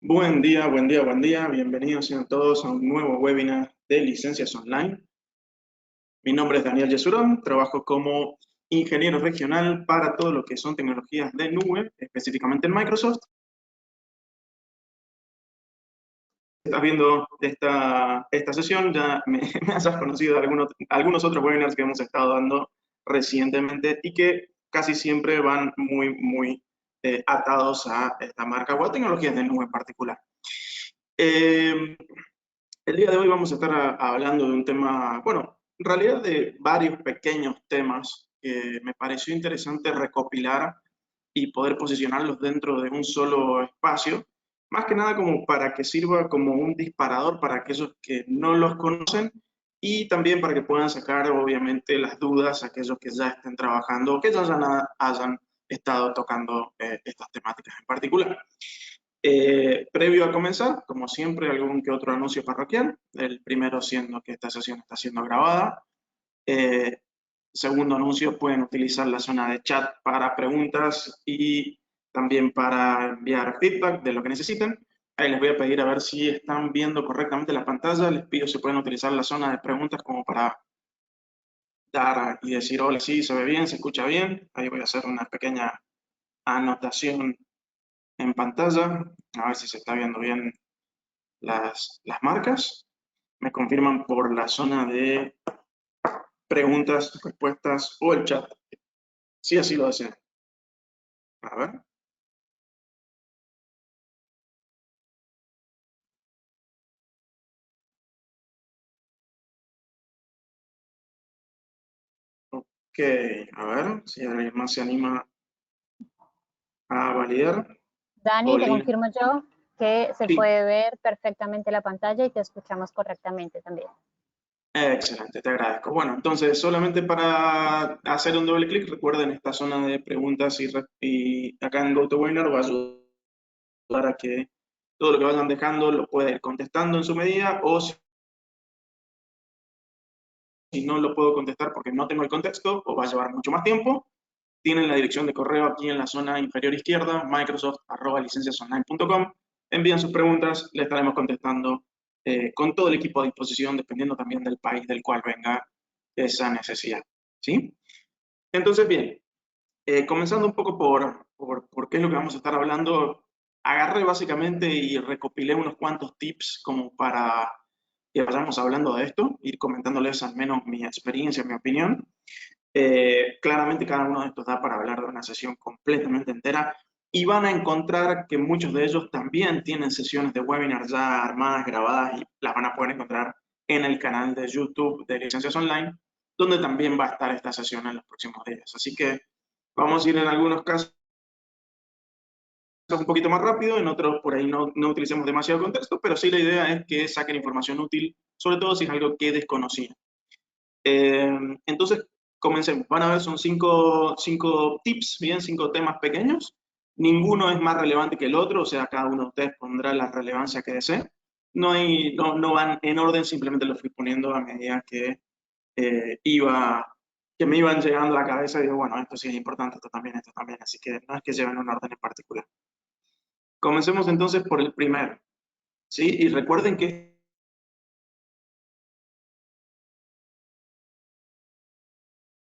Buen día, buen día, buen día. Bienvenidos sean todos a un nuevo webinar de licencias online. Mi nombre es Daniel Yesurón, trabajo como ingeniero regional para todo lo que son tecnologías de nube, específicamente en Microsoft. Estás viendo esta sesión, ya me has conocido de algunos otros webinars que hemos estado dando recientemente y que casi siempre van muy atados a esta marca o a tecnologías de nube en particular. El día de hoy vamos a estar hablando de un tema, bueno, en realidad de varios pequeños temas que me pareció interesante recopilar y poder posicionarlos dentro de un solo espacio, más que nada como para que sirva como un disparador para aquellos que no los conocen y también para que puedan sacar obviamente las dudas a aquellos que ya estén trabajando o que ya hayan estado tocando estas temáticas en particular. Previo a comenzar, como siempre, algún que otro anuncio parroquial. El primero siendo que esta sesión está siendo grabada. Segundo anuncio, pueden utilizar la zona de chat para preguntas y también para enviar feedback de lo que necesiten. Ahí les voy a pedir a ver si están viendo correctamente la pantalla. Les pido si pueden utilizar la zona de preguntas como para dar y decir, hola, sí, se ve bien, se escucha bien. Ahí voy a hacer una pequeña anotación en pantalla, a ver si se está viendo bien las marcas. Me confirman por la zona de preguntas, respuestas o el chat, si así lo desean. A ver. Ok, a ver si alguien más se anima a validar. Dani, te confirmo yo que se Sí. puede ver perfectamente la pantalla y te escuchamos correctamente también. Excelente, te agradezco. Bueno, entonces solamente para hacer un doble clic, recuerden esta zona de preguntas y acá en GoToWebinar va a ayudar a que todo lo que vayan dejando lo pueda ir contestando en su medida, o si no lo puedo contestar porque no tengo el contexto o va a llevar mucho más tiempo, tienen la dirección de correo aquí en la zona inferior izquierda, microsoft@licenciasonline.com. Envían sus preguntas, le estaremos contestando con todo el equipo a disposición, dependiendo también del país del cual venga esa necesidad. ¿Sí? Entonces, bien, comenzando un poco por qué es lo que vamos a estar hablando, agarré básicamente y recopilé unos cuantos tips como para que vayamos hablando de esto, ir comentándoles al menos mi experiencia, mi opinión. Claramente cada uno de estos da para hablar de una sesión completamente entera y van a encontrar que muchos de ellos también tienen sesiones de webinar ya armadas, grabadas y las van a poder encontrar en el canal de YouTube de Licencias Online, donde también va a estar esta sesión en los próximos días. Así que vamos a ir en algunos casos un poquito más rápido, en otros por ahí no utilicemos demasiado contexto, pero sí la idea es que saquen información útil, sobre todo si es algo que desconocían. Entonces, comencemos. Van a ver, son cinco tips, bien, 5 temas pequeños. Ninguno es más relevante que el otro, o sea, cada uno de ustedes pondrá la relevancia que desee. No van en orden, simplemente los fui poniendo a medida que me iban llegando a la cabeza y digo, bueno, esto sí es importante, esto también, así que no es que lleven un orden en particular. Comencemos entonces por el primero, ¿sí? Y recuerden que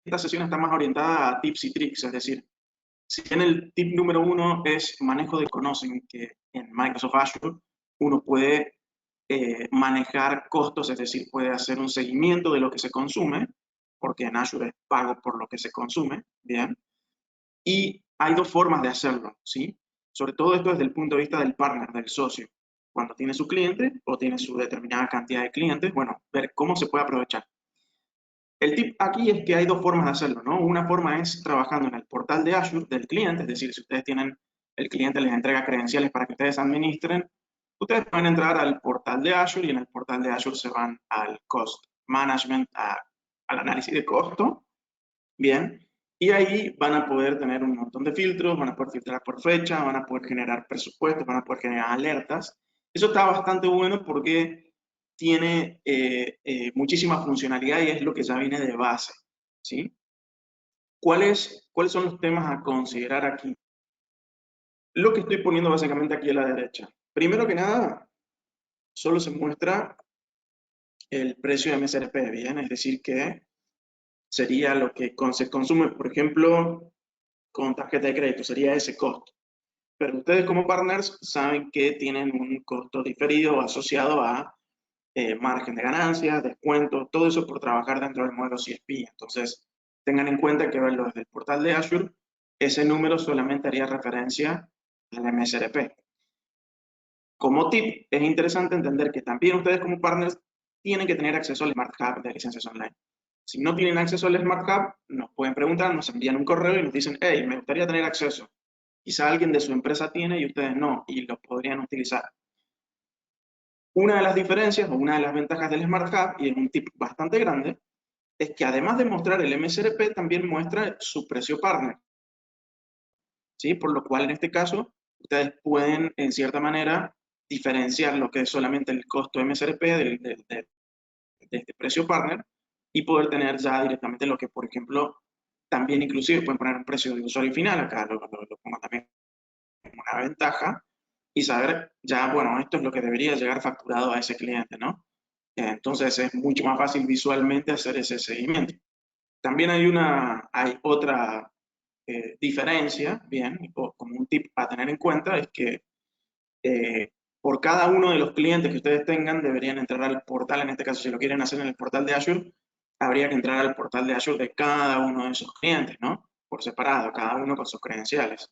esta sesión está más orientada a tips y tricks, es decir, si bien el tip número 1 es manejo de conocen, que en Microsoft Azure uno puede manejar costos, es decir, puede hacer un seguimiento de lo que se consume, porque en Azure es pago por lo que se consume, ¿bien? Y hay dos formas de hacerlo, ¿sí? Sobre todo esto desde el punto de vista del partner, del socio. Cuando tiene su cliente o tiene su determinada cantidad de clientes, bueno, ver cómo se puede aprovechar. El tip aquí es que hay dos formas de hacerlo, ¿no? Una forma es trabajando en el portal de Azure del cliente, es decir, si ustedes tienen, el cliente les entrega credenciales para que ustedes administren, ustedes pueden entrar al portal de Azure y en el portal de Azure se van al Cost Management, al análisis de costo, bien, y ahí van a poder tener un montón de filtros, van a poder filtrar por fecha, van a poder generar presupuestos, van a poder generar alertas. Eso está bastante bueno porque tiene muchísima funcionalidad y es lo que ya viene de base, ¿sí? ¿Cuáles son los temas a considerar aquí? Lo que estoy poniendo básicamente aquí a la derecha. Primero que nada, solo se muestra el precio de MSRP, ¿bien? Es decir, que sería lo que se consume, por ejemplo, con tarjeta de crédito, sería ese costo. Pero ustedes como partners saben que tienen un costo diferido asociado a margen de ganancias, descuentos, todo eso por trabajar dentro del modelo CSP. Entonces, tengan en cuenta que verlo desde el portal de Azure, ese número solamente haría referencia al MSRP. Como tip, es interesante entender que también ustedes como partners tienen que tener acceso al Smart Hub de licencias online. Si no tienen acceso al Smart Hub, nos pueden preguntar, nos envían un correo y nos dicen, hey, me gustaría tener acceso. Quizá alguien de su empresa tiene y ustedes no, y lo podrían utilizar. Una de las diferencias o una de las ventajas del Smart Hub, y es un tip bastante grande, es que además de mostrar el MSRP, también muestra su precio partner. ¿Sí? Por lo cual, en este caso, ustedes pueden, en cierta manera, diferenciar lo que es solamente el costo MSRP de este precio partner y poder tener ya directamente lo que, por ejemplo, también inclusive pueden poner un precio de usuario final, acá lo pongo también como una ventaja, y saber ya, bueno, esto es lo que debería llegar facturado a ese cliente, ¿no? Entonces es mucho más fácil visualmente hacer ese seguimiento. También hay otra diferencia, bien, o como un tip a tener en cuenta, es que por cada uno de los clientes que ustedes tengan, deberían entrar al portal, en este caso si lo quieren hacer en el portal de Azure, habría que entrar al portal de Azure de cada uno de esos clientes, ¿no? Por separado, cada uno con sus credenciales.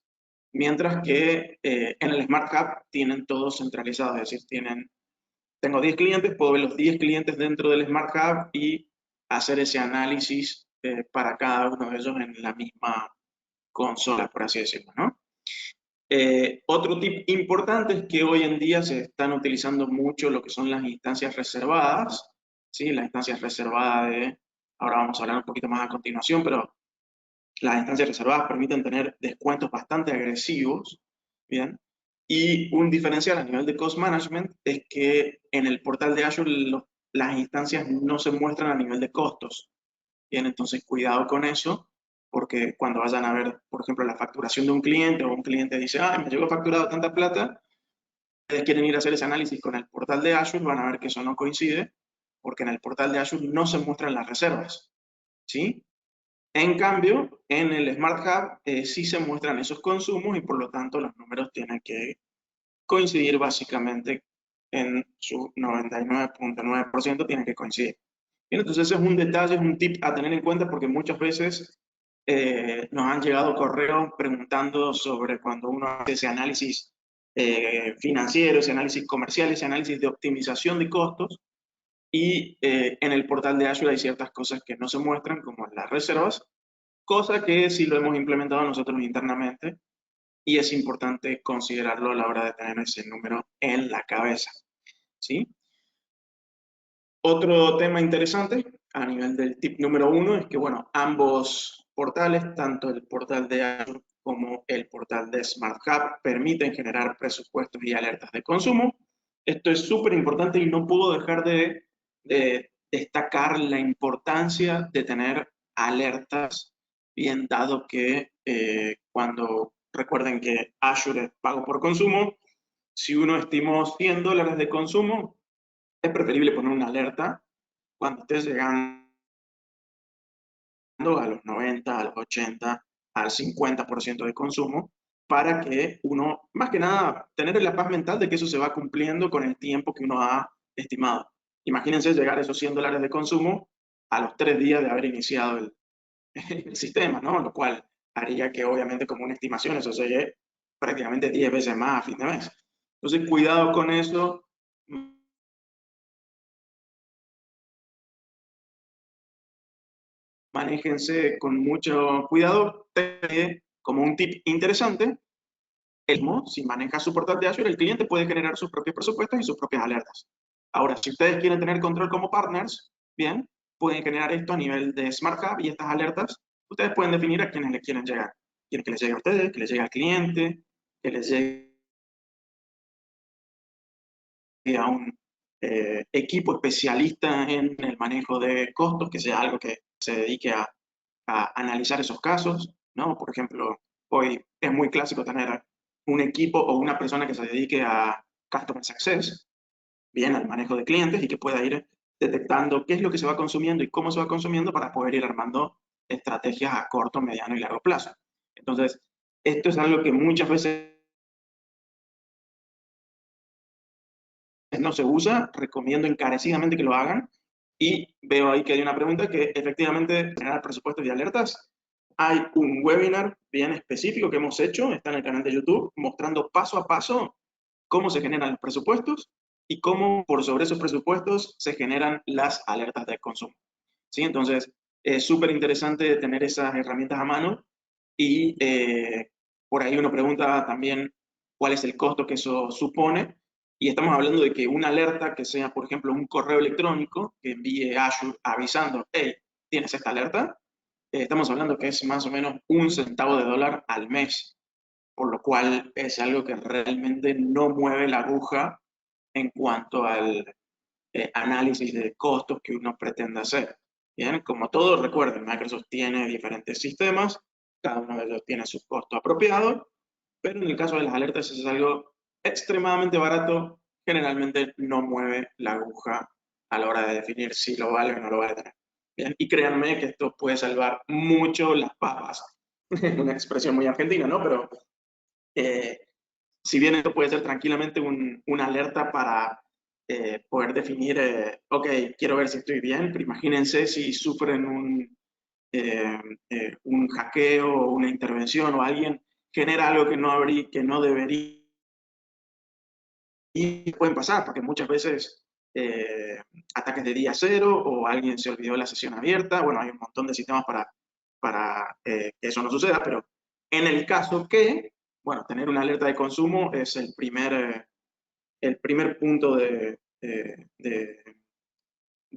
Mientras que en el Smart Hub tienen todos centralizados, es decir, tengo 10 clientes, puedo ver los 10 clientes dentro del Smart Hub y hacer ese análisis para cada uno de ellos en la misma consola, por así decirlo, ¿no? Otro tip importante es que hoy en día se están utilizando mucho lo que son las instancias reservadas, ¿sí? Las instancias reservadas ahora vamos a hablar un poquito más a continuación, pero las instancias reservadas permiten tener descuentos bastante agresivos, ¿bien? Y un diferencial a nivel de cost management es que en el portal de Azure las instancias no se muestran a nivel de costos, ¿bien? Entonces cuidado con eso, porque cuando vayan a ver, por ejemplo, la facturación de un cliente o un cliente dice, ah, me llegó facturado tanta plata, ustedes quieren ir a hacer ese análisis con el portal de Azure, van a ver que eso no coincide, porque en el portal de Azure no se muestran las reservas, ¿sí? En cambio, en el Smart Hub sí se muestran esos consumos y por lo tanto los números tienen que coincidir básicamente en su 99.9% tienen que coincidir. Bien, entonces ese es un detalle, es un tip a tener en cuenta porque muchas veces nos han llegado correos preguntando sobre cuando uno hace ese análisis financiero, ese análisis comercial, ese análisis de optimización de costos y en el portal de Azure hay ciertas cosas que no se muestran como las reservas, cosa que sí lo hemos implementado nosotros internamente y es importante considerarlo a la hora de tener ese número en la cabeza, ¿sí? Otro tema interesante a nivel del tip número 1 es que, bueno, ambos portales, tanto el portal de Azure como el portal de Smart Hub, permiten generar presupuestos y alertas de consumo. Esto es súper importante y no puedo dejar de destacar la importancia de tener alertas, bien dado que cuando recuerden que Azure es pago por consumo, si uno estimó $100 de consumo, es preferible poner una alerta cuando estés llegando a los 90, a los 80, al 50% de consumo, para que uno, más que nada, tener la paz mental de que eso se va cumpliendo con el tiempo que uno ha estimado. Imagínense llegar a esos $100 de consumo a los 3 días de haber iniciado el sistema, ¿no? Lo cual haría que, obviamente, como una estimación, eso llegue prácticamente 10 veces más a fin de mes. Entonces, cuidado con eso. Manéjense con mucho cuidado. Como un tip interesante, si maneja su portal de Azure, el cliente puede generar sus propios presupuestos y sus propias alertas. Ahora, si ustedes quieren tener control como partners, bien, pueden generar esto a nivel de Smart Hub y estas alertas, ustedes pueden definir a quienes les quieren llegar. Quieren que les llegue a ustedes, que les llegue al cliente, que les llegue a un equipo especialista en el manejo de costos, que sea algo que se dedique a analizar esos casos, ¿no? Por ejemplo, hoy es muy clásico tener un equipo o una persona que se dedique a Customer Success, bien, al manejo de clientes y que pueda ir detectando qué es lo que se va consumiendo y cómo se va consumiendo para poder ir armando estrategias a corto, mediano y largo plazo. Entonces, esto es algo que muchas veces no se usa, recomiendo encarecidamente que lo hagan. Y veo ahí que hay una pregunta que efectivamente generar presupuestos y alertas. Hay un webinar bien específico que hemos hecho, está en el canal de YouTube, mostrando paso a paso cómo se generan los presupuestos y cómo por sobre esos presupuestos se generan las alertas de consumo. ¿Sí? Entonces, es súper interesante tener esas herramientas a mano y por ahí uno pregunta también cuál es el costo que eso supone. Y estamos hablando de que una alerta que sea, por ejemplo, un correo electrónico que envíe Azure avisando, hey, ¿tienes esta alerta? Estamos hablando que es más o menos $0.01 al mes, por lo cual es algo que realmente no mueve la aguja en cuanto al análisis de costos que uno pretende hacer. Bien, como todos recuerden, Microsoft tiene diferentes sistemas, cada uno de ellos tiene su costo apropiado, pero en el caso de las alertas es algo extremadamente barato, generalmente no mueve la aguja a la hora de definir si lo vale o no lo vale tener. Bien, y créanme que esto puede salvar mucho las papas. Una expresión muy argentina, ¿no? Pero si bien esto puede ser tranquilamente una alerta para poder definir, ok, quiero ver si estoy bien, pero imagínense si sufren un hackeo o una intervención o alguien genera algo que no debería y pueden pasar, porque muchas veces ataques de día cero o alguien se olvidó la sesión abierta, bueno, hay un montón de sistemas para que eso no suceda, pero en el caso que, bueno, tener una alerta de consumo es el primer punto de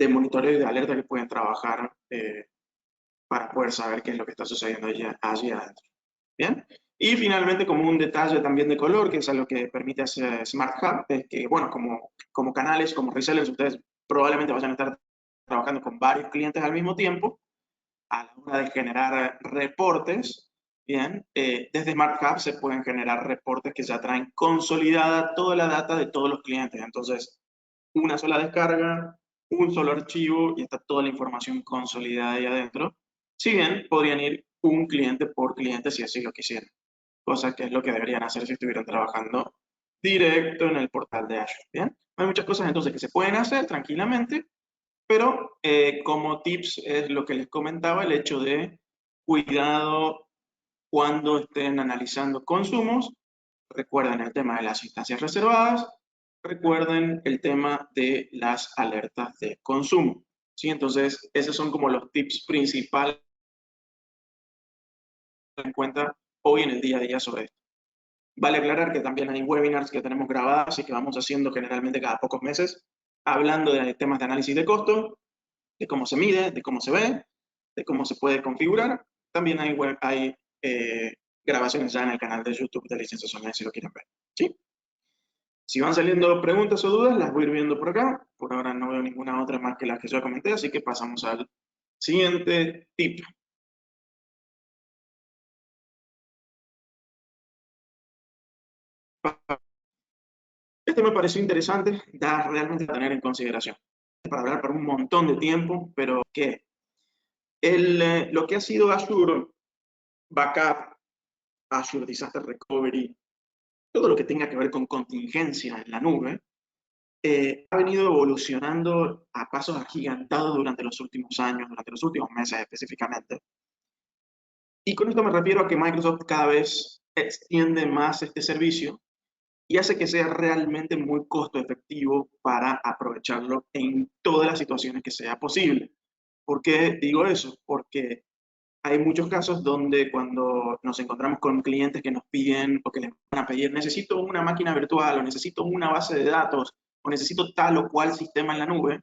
monitoreo y de alerta que pueden trabajar para poder saber qué es lo que está sucediendo allí adentro. ¿Bien? Y finalmente, como un detalle también de color, que es algo que permite hacer Smart Hub, es que, bueno, como canales, como resellers, ustedes probablemente vayan a estar trabajando con varios clientes al mismo tiempo. A la hora de generar reportes, bien, desde Smart Hub se pueden generar reportes que ya traen consolidada toda la data de todos los clientes. Entonces, una sola descarga, un solo archivo y está toda la información consolidada ahí adentro. Si bien podrían ir un cliente por cliente si así lo quisieran, cosa que es lo que deberían hacer si estuvieran trabajando directo en el portal de Azure. ¿Bien? Hay muchas cosas entonces que se pueden hacer tranquilamente, pero como tips es lo que les comentaba, el hecho de cuidado cuando estén analizando consumos. Recuerden el tema de las instancias reservadas, recuerden el tema de las alertas de consumo. ¿Sí? Entonces, esos son como los tips principales en cuenta hoy en el día a día sobre esto. Vale aclarar que también hay webinars que tenemos grabados y que vamos haciendo generalmente cada pocos meses, hablando de temas de análisis de costo, de cómo se mide, de cómo se ve, de cómo se puede configurar. También hay grabaciones ya en el canal de YouTube de Licencias Online si lo quieren ver. ¿Sí? Si van saliendo preguntas o dudas, las voy a ir viendo por acá. Por ahora no veo ninguna otra más que las que ya comenté, así que pasamos al siguiente tip. Este me pareció interesante, da realmente a tener en consideración. Para hablar por un montón de tiempo, pero que lo que ha sido Azure Backup, Azure Disaster Recovery, todo lo que tenga que ver con contingencia en la nube, ha venido evolucionando a pasos agigantados durante los últimos años, durante los últimos meses específicamente. Y con esto me refiero a que Microsoft cada vez extiende más este servicio y hace que sea realmente muy costo efectivo para aprovecharlo en todas las situaciones que sea posible. ¿Por qué digo eso? Porque hay muchos casos donde cuando nos encontramos con clientes que nos piden o que les van a pedir, necesito una máquina virtual o necesito una base de datos o necesito tal o cual sistema en la nube,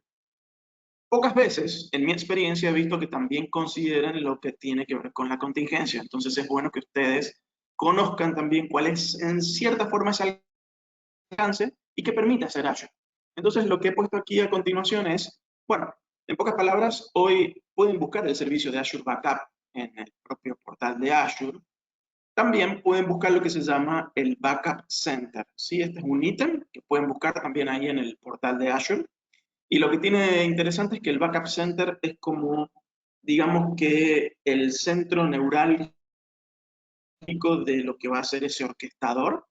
pocas veces, en mi experiencia, he visto que también consideran lo que tiene que ver con la contingencia. Entonces es bueno que ustedes conozcan también cuál es en cierta forma ese alcance y que permite hacer Azure. Entonces lo que he puesto aquí a continuación es, bueno, en pocas palabras, hoy pueden buscar el servicio de Azure Backup en el propio portal de Azure También pueden buscar lo que se llama el Backup Center, ¿sí? Este es un ítem que pueden buscar también ahí en el portal de Azure. Y lo que tiene interesante es que el Backup Center es como, digamos que el centro neurálgico de lo que va a ser ese orquestador.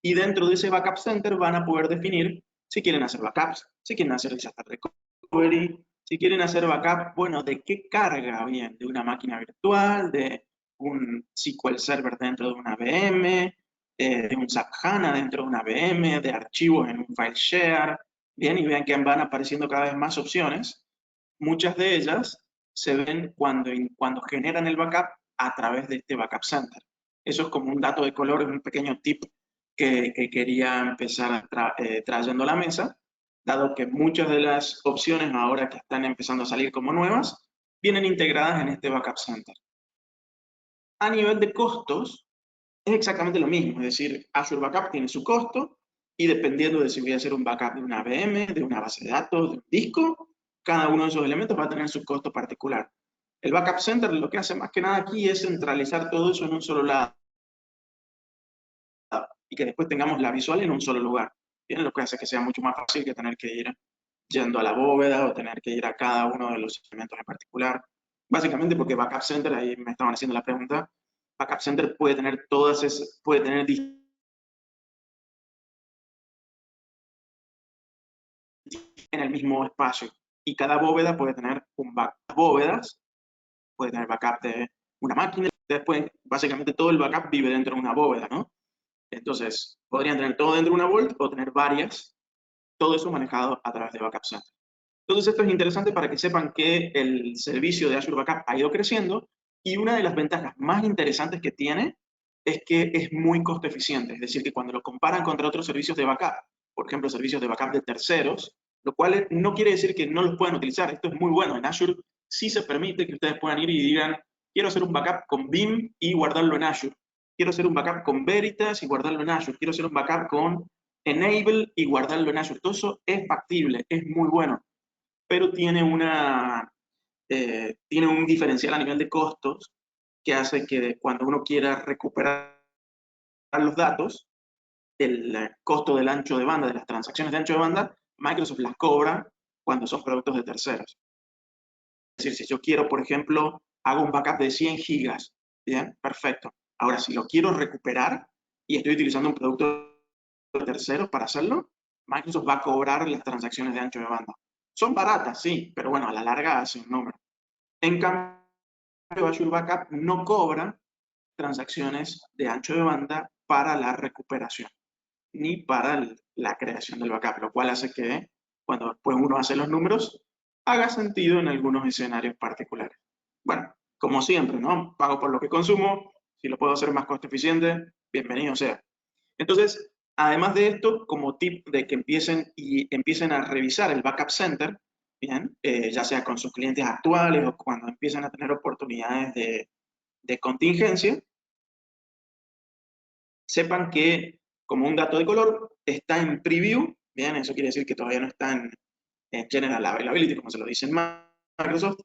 Y dentro de ese Backup Center van a poder definir si quieren hacer backups, si quieren hacer disaster recovery, si quieren hacer backup, bueno, de qué carga, bien, de una máquina virtual, de un SQL Server dentro de una VM, de un SAP HANA dentro de una VM, de archivos en un file share, bien, y vean que van apareciendo cada vez más opciones. Muchas de ellas se ven cuando generan el backup a través de este Backup Center. Eso es como un dato de color, un pequeño tip que quería empezar trayendo a la mesa, dado que muchas de las opciones ahora que están empezando a salir como nuevas, vienen integradas en este Backup Center. A nivel de costos, es exactamente lo mismo, es decir, Azure Backup tiene su costo y dependiendo de si voy a hacer un backup de una VM, de una base de datos, de un disco, cada uno de esos elementos va a tener su costo particular. El Backup Center lo que hace más que nada aquí es centralizar todo eso en un solo lado y que después tengamos la visual en un solo lugar. Bien, lo que hace que sea mucho más fácil que tener que ir yendo a la bóveda o tener que ir a cada uno de los elementos en particular. Básicamente porque Backup Center, ahí me estaban haciendo la pregunta, Backup Center puede tener todas esas, puede tener en el mismo espacio y cada bóveda puede tener un backup. Bóvedas puede tener backup de una máquina, después básicamente todo el backup vive dentro de una bóveda, ¿no? Entonces, podrían tener todo dentro de una Vault o tener varias, todo eso manejado a través de Backup Center. Entonces, esto es interesante para que sepan que el servicio de Azure Backup ha ido creciendo y una de las ventajas más interesantes que tiene es que es muy costo eficiente, es decir, que cuando lo comparan contra otros servicios de backup, por ejemplo, servicios de backup de terceros, lo cual no quiere decir que no los puedan utilizar, esto es muy bueno, en Azure sí se permite que ustedes puedan ir y digan, quiero hacer un backup con Vim y guardarlo en Azure, quiero hacer un backup con Veritas y guardarlo en Azure, quiero hacer un backup con Enable y guardarlo en Azure, todo eso es factible, es muy bueno, pero tiene un diferencial a nivel de costos que hace que cuando uno quiera recuperar los datos, el costo del ancho de banda, de las transacciones de ancho de banda, Microsoft las cobra cuando son productos de terceros. Es decir, si yo quiero, por ejemplo, hago un backup de 100 gigas, ¿bien? Perfecto. Ahora, si lo quiero recuperar y estoy utilizando un producto de terceros para hacerlo, Microsoft va a cobrar las transacciones de ancho de banda. Son baratas, sí, pero bueno, a la larga hace un número. En cambio, Azure Backup no cobra transacciones de ancho de banda para la recuperación, ni para la creación del backup, lo cual hace que cuando después uno hace los números, haga sentido en algunos escenarios particulares. Bueno, como siempre, ¿no? Pago por lo que consumo, si lo puedo hacer más costo eficiente, bienvenido sea. Entonces, además de esto, como tip de que empiecen a revisar el Backup Center, bien, ya sea con sus clientes actuales o cuando empiecen a tener oportunidades de contingencia, sepan que, como un dato de color, está en preview, bien, eso quiere decir que todavía no está en general availability, como se lo dice en Microsoft,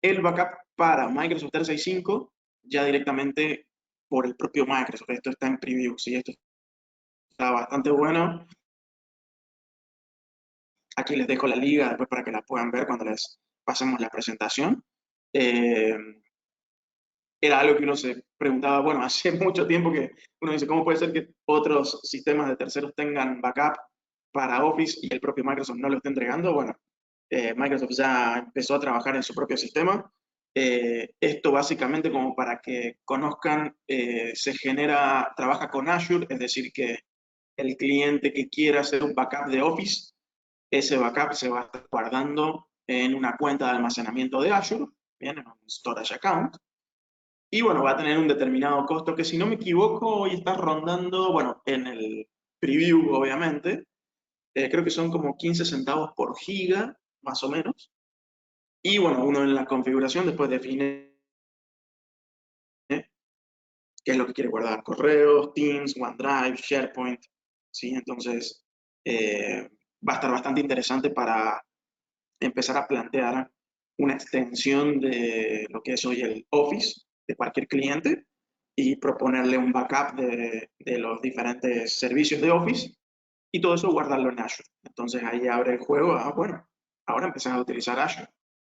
el backup para Microsoft 365 ya directamente por el propio Microsoft. Esto está en preview, ¿sí? Esto está bastante bueno. Aquí les dejo la liga después para que la puedan ver cuando les pasemos la presentación. Eh, Era algo que uno se preguntaba, bueno, hace mucho tiempo que uno dice, ¿cómo puede ser que otros sistemas de terceros tengan backup para Office y el propio Microsoft no lo esté entregando? Bueno, Microsoft ya empezó a trabajar en su propio sistema. Esto básicamente como para que conozcan, trabaja con Azure, es decir, que el cliente que quiera hacer un backup de Office, ese backup se va a estar guardando en una cuenta de almacenamiento de Azure, bien, en un storage account. Y bueno, va a tener un determinado costo que si no me equivoco hoy está rondando, bueno, en el preview obviamente, creo que son como 15 centavos por giga, más o menos. Y bueno, uno en la configuración después define qué es lo que quiere guardar, correos, Teams, OneDrive, SharePoint, ¿sí? Entonces, va a estar bastante interesante para empezar a plantear una extensión de lo que es hoy el Office de cualquier cliente y proponerle un backup de los diferentes servicios de Office y todo eso guardarlo en Azure. Entonces ahí abre el juego, bueno, ahora empezás a utilizar Azure.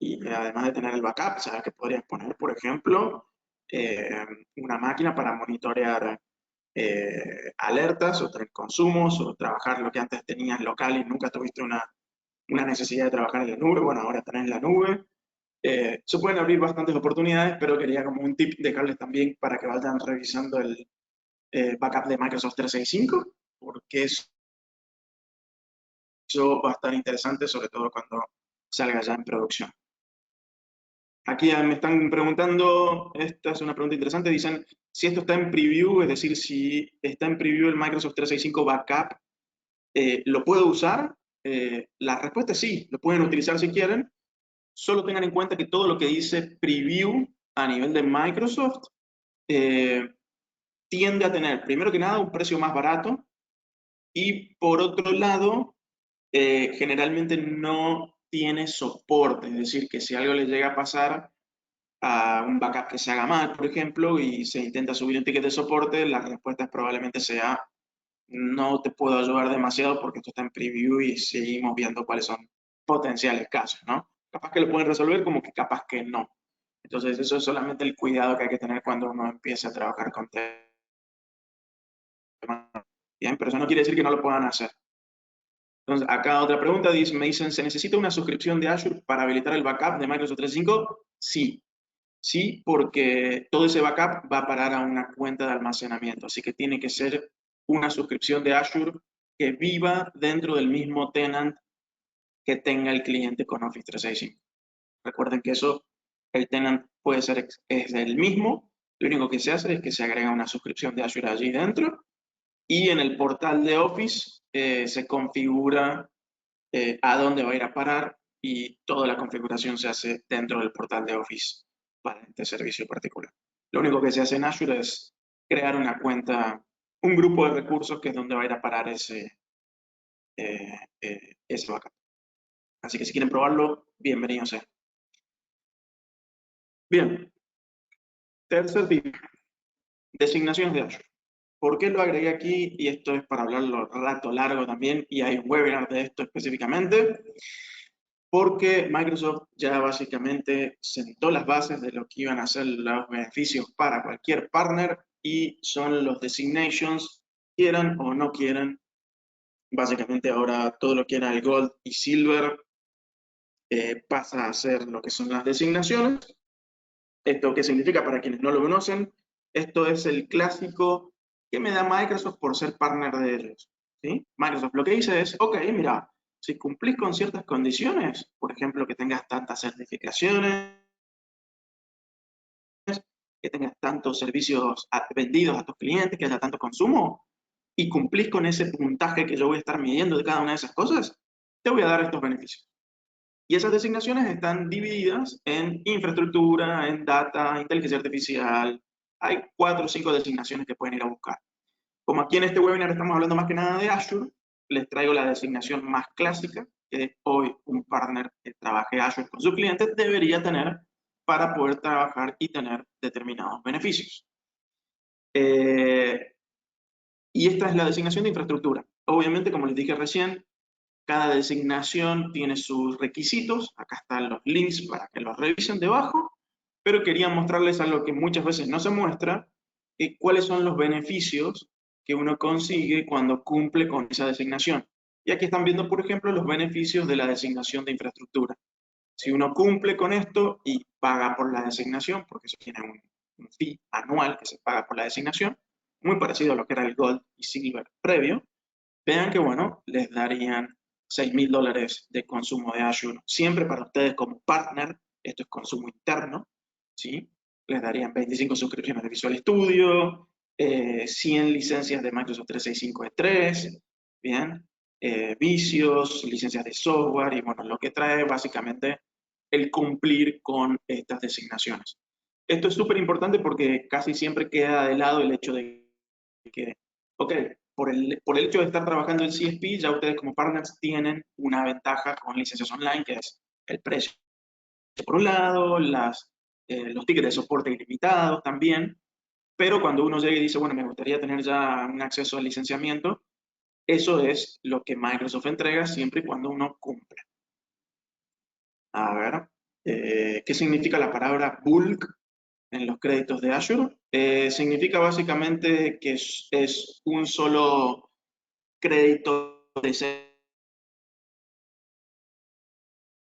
Y además de tener el backup, sabes que podrías poner, por ejemplo, una máquina para monitorear alertas o tener consumos o trabajar lo que antes tenías local y nunca tuviste una necesidad de trabajar en la nube. Bueno, ahora tenés la nube. Se pueden abrir bastantes oportunidades, pero quería como un tip dejarles también para que vayan revisando el backup de Microsoft 365, porque eso va a estar interesante, sobre todo cuando salga ya en producción. Aquí me están preguntando, esta es una pregunta interesante, dicen si esto está en preview, es decir, si está en preview el Microsoft 365 Backup, ¿lo puedo usar? La respuesta es sí, lo pueden utilizar si quieren. Solo tengan en cuenta que todo lo que dice preview a nivel de Microsoft tiende a tener, primero que nada, un precio más barato y por otro lado, generalmente no tiene soporte, es decir, que si algo le llega a pasar a un backup que se haga mal, por ejemplo, y se intenta subir un ticket de soporte, la respuesta probablemente sea no te puedo ayudar demasiado porque esto está en preview y seguimos viendo cuáles son potenciales casos, ¿no? Capaz que lo pueden resolver como que capaz que no. Entonces eso es solamente el cuidado que hay que tener cuando uno empieza a trabajar con temas. Bien, pero eso no quiere decir que no lo puedan hacer. Entonces, acá otra pregunta, dice, me dicen, ¿se necesita una suscripción de Azure para habilitar el backup de Microsoft 365? Sí, sí, porque todo ese backup va a parar a una cuenta de almacenamiento, así que tiene que ser una suscripción de Azure que viva dentro del mismo tenant que tenga el cliente con Office 365. Recuerden que eso, el tenant puede ser es el mismo, lo único que se hace es que se agrega una suscripción de Azure allí dentro y en el portal de Office se configura a dónde va a ir a parar y toda la configuración se hace dentro del portal de Office para este servicio particular. Lo único que se hace en Azure es crear una cuenta, un grupo de recursos que es donde va a ir a parar ese backup. Así que si quieren probarlo, bienvenidos sea. Bien, tercer tip, designaciones de Azure. ¿Por qué lo agregué aquí? Y esto es para hablarlo rato largo también, y hay un webinar de esto específicamente, porque Microsoft ya básicamente sentó las bases de lo que iban a ser los beneficios para cualquier partner, y son los designations, quieran o no quieran. Básicamente ahora todo lo que era el Gold y Silver pasa a ser lo que son las designaciones. ¿Esto qué significa para quienes no lo conocen? Esto es el clásico que me da Microsoft por ser partner de ellos, ¿sí? Microsoft lo que dice es, ok, mira, si cumplís con ciertas condiciones, por ejemplo, que tengas tantas certificaciones, que tengas tantos servicios vendidos a tus clientes, que haya tanto consumo, y cumplís con ese puntaje que yo voy a estar midiendo de cada una de esas cosas, te voy a dar estos beneficios. Y esas designaciones están divididas en infraestructura, en data, inteligencia artificial. Hay 4 o 5 designaciones que pueden ir a buscar. Como aquí en este webinar estamos hablando más que nada de Azure, les traigo la designación más clásica que hoy un partner que trabaje Azure con su cliente debería tener para poder trabajar y tener determinados beneficios. Y esta es la designación de infraestructura. Obviamente, como les dije recién, cada designación tiene sus requisitos. Acá están los links para que los revisen debajo. Pero quería mostrarles algo que muchas veces no se muestra, cuáles son los beneficios que uno consigue cuando cumple con esa designación. Y aquí están viendo, por ejemplo, los beneficios de la designación de infraestructura. Si uno cumple con esto y paga por la designación, porque eso tiene un fee anual que se paga por la designación, muy parecido a lo que era el Gold y Silver previo, vean que, bueno, les darían $6.000 de consumo de Azure, siempre para ustedes como partner, esto es consumo interno, ¿sí? Les darían 25 suscripciones de Visual Studio, 100 licencias de Microsoft 365 E3, ¿bien? Vicios, licencias de software, y bueno, lo que trae básicamente el cumplir con estas designaciones. Esto es súper importante porque casi siempre queda de lado el hecho de que, ok, por el hecho de estar trabajando en CSP, ya ustedes como partners tienen una ventaja con licencias online, que es el precio por un lado, los tickets de soporte ilimitados también, Pero cuando uno llega y dice, bueno, me gustaría tener ya un acceso al licenciamiento, eso es lo que Microsoft entrega siempre y cuando uno cumpla. A ver, ¿qué significa la palabra bulk en los créditos de Azure? Significa básicamente que es un solo crédito de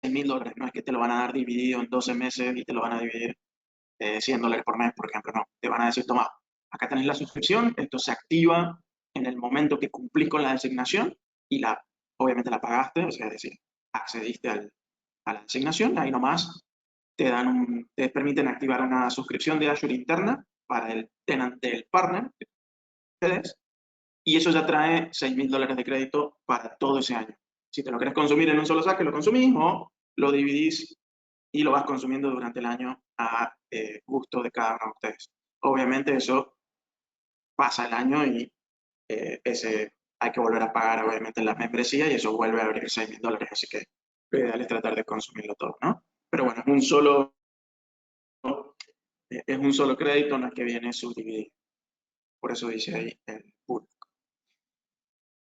$6.000. No es que te lo van a dar dividido en 12 meses y te lo van a dividir $100 por mes, por ejemplo. No, te van a decir, toma, acá tenés la suscripción, esto se activa en el momento que cumplís con la designación y obviamente la pagaste, o sea, es decir, accediste a la designación, ahí nomás te permiten activar una suscripción de Azure interna para el tenant del partner de ustedes, y eso ya trae $6.000 de crédito para todo ese año. Si te lo querés consumir en un solo saque, lo consumís, o lo dividís y lo vas consumiendo durante el año a gusto de cada uno de ustedes. Obviamente eso pasa el año y hay que volver a pagar obviamente la membresía y eso vuelve a abrir $6.000, así que lo ideal es tratar de consumirlo todo, ¿no? Pero bueno, es un solo crédito, no es que viene subdividido. Por eso dice ahí el pool.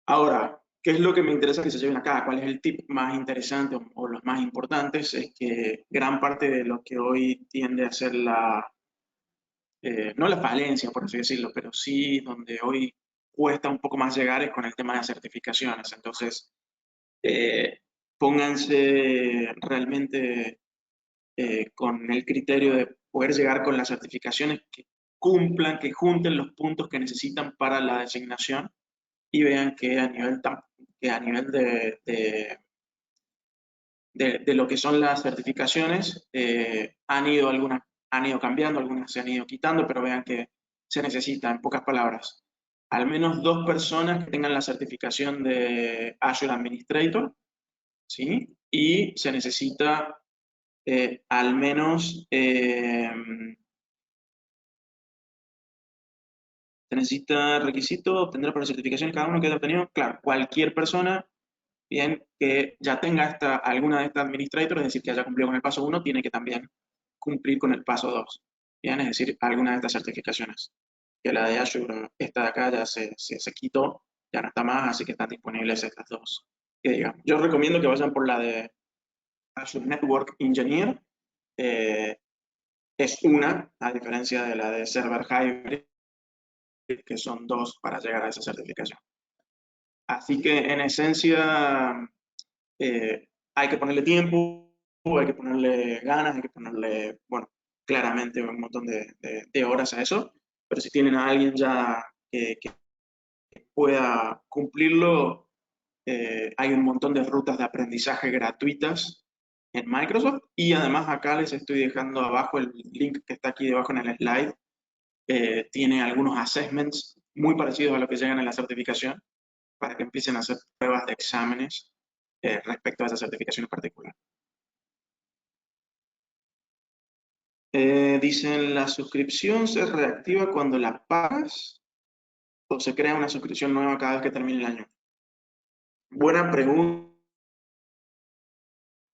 Ahora, ¿qué es lo que me interesa que se lleven acá? ¿Cuál es el tip más interesante o los más importantes? Es que gran parte de lo que hoy tiende a ser no la falencia, por así decirlo, pero sí donde hoy cuesta un poco más llegar es con el tema de certificaciones. Entonces, eh, pónganse realmente con el criterio de poder llegar con las certificaciones que cumplan, que junten los puntos que necesitan para la designación y vean que a nivel de lo que son las certificaciones, han ido cambiando, algunas se han ido quitando, pero vean que se necesita, en pocas palabras, al menos 2 personas que tengan la certificación de Azure Administrator, ¿sí? Y se necesita al menos, se necesita requisito obtener por certificaciones cada uno que haya obtenido, claro, cualquier persona bien, que ya tenga alguna de estas administrators, es decir, que haya cumplido con el paso 1, tiene que también cumplir con el paso 2. Bien, es decir, alguna de estas certificaciones. Que la de Azure, esta de acá ya se quitó, ya no está más, así que están disponibles estas dos. Que digamos. Yo recomiendo que vayan por la de Azure Network Engineer. Eh, es una, a diferencia de la de Server Hybrid, que son dos para llegar a esa certificación. Así que en esencia, eh, hay que ponerle tiempo, hay que ponerle ganas, hay que ponerle, bueno, claramente un montón de horas a eso, pero si tienen a alguien ya que pueda cumplirlo, hay un montón de rutas de aprendizaje gratuitas en Microsoft y además acá les estoy dejando abajo el link que está aquí debajo en el slide, tiene algunos assessments muy parecidos a lo que llegan en la certificación para que empiecen a hacer pruebas de exámenes respecto a esa certificación en particular. Dicen, ¿la suscripción se reactiva cuando la pagas o se crea una suscripción nueva cada vez que termine el año? Buena pregunta,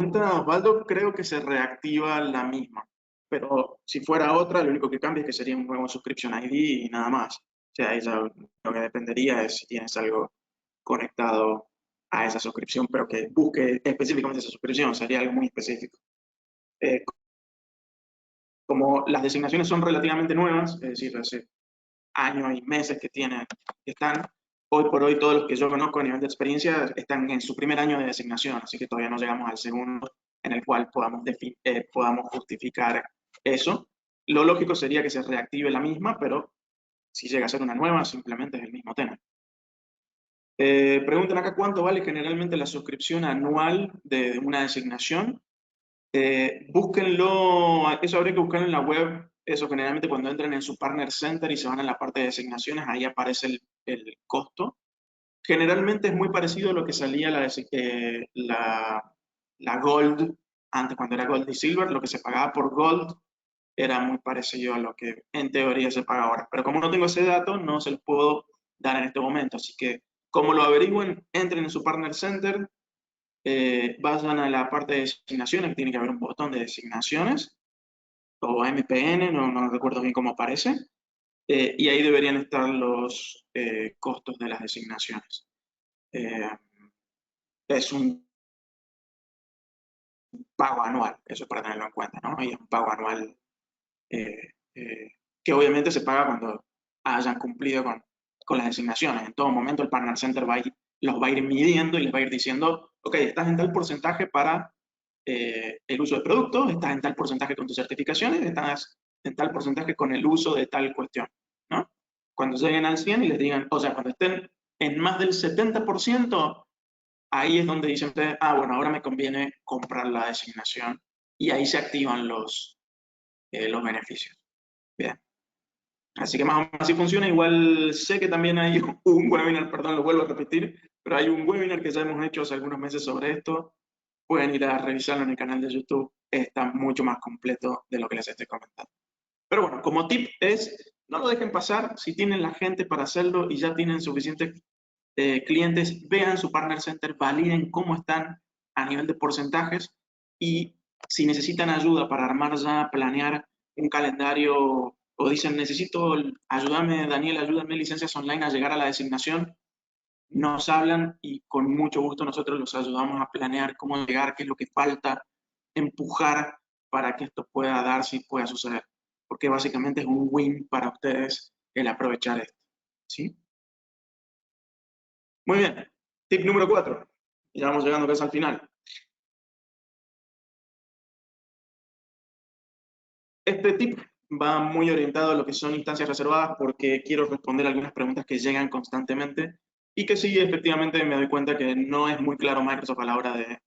Osvaldo. Creo que se reactiva la misma, pero si fuera otra, lo único que cambia es que sería un nuevo subscription ID y nada más. O sea, ahí ya lo que dependería es si tienes algo conectado a esa suscripción, pero que busque específicamente esa suscripción, sería algo muy específico. Como las designaciones son relativamente nuevas, es decir, hace años y meses que están, hoy por hoy todos los que yo conozco a nivel de experiencia están en su primer año de designación, así que todavía no llegamos al segundo en el cual podamos justificar eso. Lo lógico sería que se reactive la misma, pero si llega a ser una nueva, simplemente es el mismo tema. Preguntan acá cuánto vale generalmente la suscripción anual de una designación. Búsquenlo, eso habría que buscarlo en la web. Eso generalmente cuando entran en su Partner Center y se van a la parte de designaciones, ahí aparece el costo. Generalmente es muy parecido a lo que salía la Gold, antes cuando era Gold y Silver, lo que se pagaba por Gold era muy parecido a lo que en teoría se paga ahora. Pero como no tengo ese dato, no se los puedo dar en este momento. Así que, como lo averigüen, entren en su Partner Center, vayan a la parte de designaciones, que tiene que haber un botón de designaciones, o MPN, no recuerdo bien cómo aparece, y ahí deberían estar los costos de las designaciones. Es un pago anual, eso es para tenerlo en cuenta, ¿no? Y es un pago anual eh, que obviamente se paga cuando hayan cumplido con las designaciones. En todo momento el Partner Center los va a ir midiendo y les va a ir diciendo, ok, estás en tal porcentaje para el uso de productos, estás en tal porcentaje con tus certificaciones, estás en tal porcentaje con el uso de tal cuestión, ¿no? Cuando lleguen al 100 y les digan, o sea, cuando estén en más del 70%, ahí es donde dicen ustedes, ah, bueno, ahora me conviene comprar la designación y ahí se activan los beneficios. Bien. Así que más o menos así funciona. Igual sé que también hay un webinar, perdón, lo vuelvo a repetir, pero hay un webinar que ya hemos hecho hace algunos meses sobre esto. Pueden ir a revisarlo en el canal de YouTube. Está mucho más completo de lo que les estoy comentando. Pero bueno, como tip es, no lo dejen pasar. Si tienen la gente para hacerlo y ya tienen suficientes clientes, vean su Partner Center, validen cómo están a nivel de porcentajes y si necesitan ayuda para armar ya, planear un calendario o dicen necesito, ayúdame Daniel, ayúdame licencias online a llegar a la designación, nos hablan y con mucho gusto nosotros los ayudamos a planear cómo llegar, qué es lo que falta, empujar para que esto pueda darse y pueda suceder. Porque básicamente es un win para ustedes el aprovechar esto. ¿Sí? Muy bien. Tip número 4. Ya vamos llegando casi al final. Este tip va muy orientado a lo que son instancias reservadas porque quiero responder algunas preguntas que llegan constantemente y que sí, efectivamente me doy cuenta que no es muy claro Microsoft a la hora de